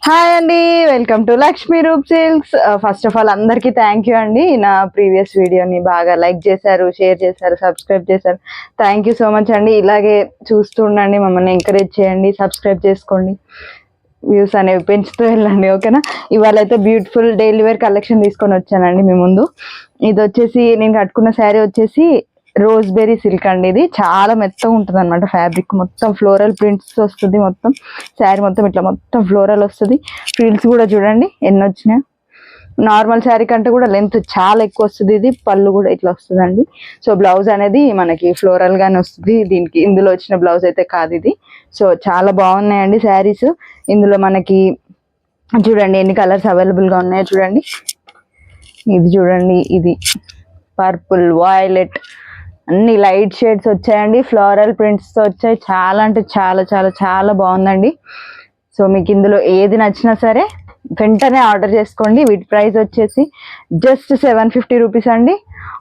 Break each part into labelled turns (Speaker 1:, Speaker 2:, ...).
Speaker 1: Hi అండి, welcome to Lakshmi Roop Silks. First of all అందరికీ thank you అండి. నా ప్రీవియస్ వీడియోని బాగా లైక్ చేశారు, షేర్ చేశారు, సబ్స్క్రైబ్ చేశారు. థ్యాంక్ యూ సో మచ్ అండి. ఇలాగే చూస్తూ ఉండండి, మమ్మల్ని ఎంకరేజ్ చేయండి, సబ్స్క్రైబ్ చేసుకోండి, వ్యూస్ అనేవి పెంచుతూ వెళ్ళండి. ఓకేనా? ఇవాళ అయితే బ్యూటిఫుల్ డైలీ వేర్ కలెక్షన్ తీసుకొని వచ్చానండి మీ ముందు. ఇది వచ్చేసి నేను కట్టుకున్న శారీ వచ్చేసి రోజ్ బెర్రీ సిల్క్ అండి. ఇది చాలా మెత్తగా ఉంటుంది అనమాట. ఫ్యాబ్రిక్ మొత్తం ఫ్లోరల్ ప్రింట్స్ వస్తుంది. మొత్తం శారీ మొత్తం ఇట్లా మొత్తం ఫ్లోరల్ వస్తుంది. ఫ్రిల్స్ కూడా చూడండి ఎన్ని వచ్చినాయి. నార్మల్ శారీ కంటే కూడా లెంత్ చాలా ఎక్కువ వస్తుంది. ఇది పళ్ళు కూడా ఇట్లా వస్తుందండి. సో బ్లౌజ్ అనేది మనకి ఫ్లోరల్ గానే వస్తుంది. దీనికి ఇందులో వచ్చిన బ్లౌజ్ అయితే కాదు ఇది. సో చాలా బాగున్నాయండి శారీస్. ఇందులో మనకి చూడండి ఎన్ని కలర్స్ అవైలబుల్గా ఉన్నాయో చూడండి. ఇది చూడండి, ఇది పర్పుల్, వైలెట్, అన్ని లైట్ షేడ్స్ వచ్చాయండి. ఫ్లోరల్ ప్రింట్స్తో వచ్చాయి. చాలా అంటే చాలా చాలా చాలా బాగుందండి. సో మీకు ఇందులో ఏది నచ్చినా సరే వెంటనే ఆర్డర్ చేసుకోండి. వీటి ప్రైస్ వచ్చేసి జస్ట్ 750 రూపీస్ అండి.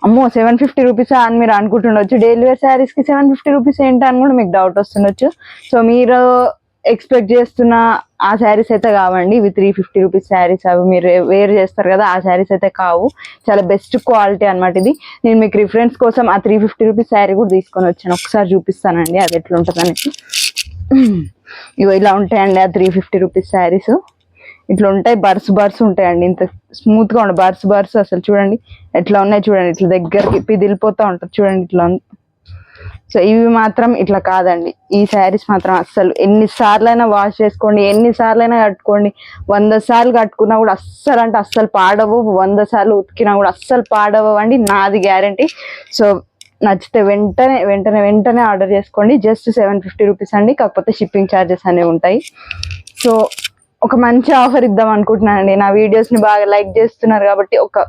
Speaker 1: అమ్మో 750 రూపీసా అని మీరు అనుకుంటుండొచ్చు. డైలీ వేర్ శారీస్కి 750 రూపీస్ ఏంటి అని కూడా మీకు డౌట్ వస్తుండొచ్చు. సో మీరు ఎక్స్పెక్ట్ చేస్తున్న ఆ శారీస్ అయితే కావండి. ఇవి 350 రూపీస్ శారీస్. అవి మీరు వేర్ చేస్తారు కదా, ఆ శారీస్ అయితే కావు. చాలా బెస్ట్ క్వాలిటీ అనమాట ఇది. నేను మీకు రిఫరెన్స్ కోసం ఆ 350 రూపీస్ శారీ కూడా తీసుకొని వచ్చాను. ఒకసారి చూపిస్తానండి అది ఎట్లా ఉంటుంది అనేసి. ఇవి ఇలా ఉంటాయండి ఆ 350 రూపీస్ శారీస్. ఇట్లా ఉంటాయి, బర్స్ ఉంటాయండి. ఇంత స్మూత్గా ఉండే బర్స్ అసలు చూడండి ఎట్లా ఉన్నాయి. చూడండి ఇట్లా దగ్గరికి పిదిలిపోతూ ఉంటుంది. చూడండి ఇట్లా ఉంది. సో ఇవి మాత్రం ఇట్లా కాదండి. ఈ శారీస్ మాత్రం అస్సలు ఎన్నిసార్లైనా వాష్ చేసుకోండి, ఎన్నిసార్లైనా కట్టుకోండి. 100 సార్లు కట్టుకున్నా కూడా అస్సలు అంటే అస్సలు పాడవు. 100 సార్లు ఉతికినా కూడా అస్సలు పాడవు అండి, నాది గ్యారంటీ. సో నచ్చితే వెంటనే ఆర్డర్ చేసుకోండి. జస్ట్ 750 రూపీస్ అండి. కాకపోతే షిప్పింగ్ ఛార్జెస్ అనేవి ఉంటాయి. సో ఒక మంచి ఆఫర్ ఇద్దాం అనుకుంటున్నానండి. నా వీడియోస్ని బాగా లైక్ చేస్తున్నారు కాబట్టి ఒక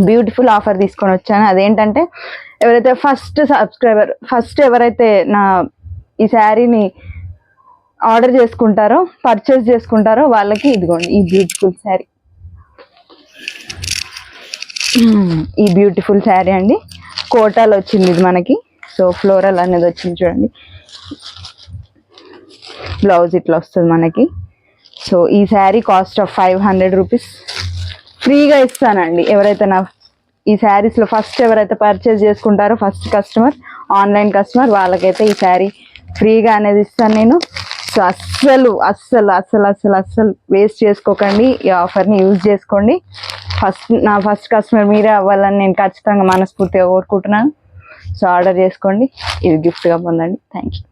Speaker 1: బ్యూటిఫుల్ ఆఫర్ తీసుకొని వచ్చాను. అదేంటంటే ఎవరైతే ఫస్ట్ ఎవరైతే నా ఈ శారీని ఆర్డర్ చేసుకుంటారో, పర్చేస్ చేసుకుంటారో వాళ్ళకి ఇదిగోండి ఈ బ్యూటిఫుల్ శారీ. ఈ బ్యూటిఫుల్ శారీ అండి. కోటాలో వచ్చింది ఇది మనకి. సో ఫ్లోరల్ అనేది వచ్చింది చూడండి. బ్లౌజ్ ఇట్లా వస్తుంది మనకి. సో ఈ శారీ కాస్ట్ ఆఫ్ 500 రూపీస్ ఫ్రీగా ఇస్తానండి. ఎవరైతే నా ఈ శారీస్లో ఫస్ట్ ఎవరైతే పర్చేస్ చేసుకుంటారో, ఫస్ట్ కస్టమర్, ఆన్లైన్ కస్టమర్, వాళ్ళకైతే ఈ శారీ ఫ్రీగా అనేది ఇస్తాను నేను. సో అస్సలు వేస్ట్ చేసుకోకండి. ఈ ఆఫర్ని యూజ్ చేసుకోండి. నా ఫస్ట్ కస్టమర్ మీరే అవ్వాలని నేను ఖచ్చితంగా మనస్ఫూర్తిగా కోరుకుంటున్నాను. సో ఆర్డర్ చేసుకోండి, ఇది గిఫ్ట్గా పొందండి. Thank you.